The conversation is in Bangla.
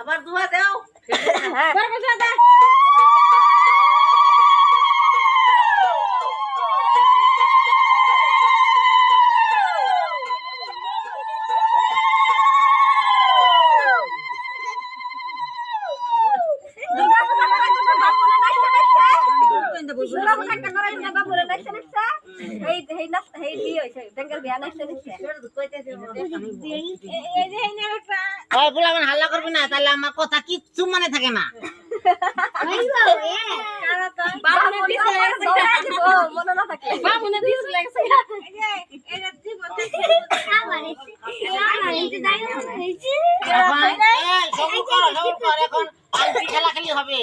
আবার দুয়া দাও বড় কথা দা হাল্লা করবি না তাহলে আমার কথা কিচ্ছু মনে থাকে না এখন খেলাখেলি হবে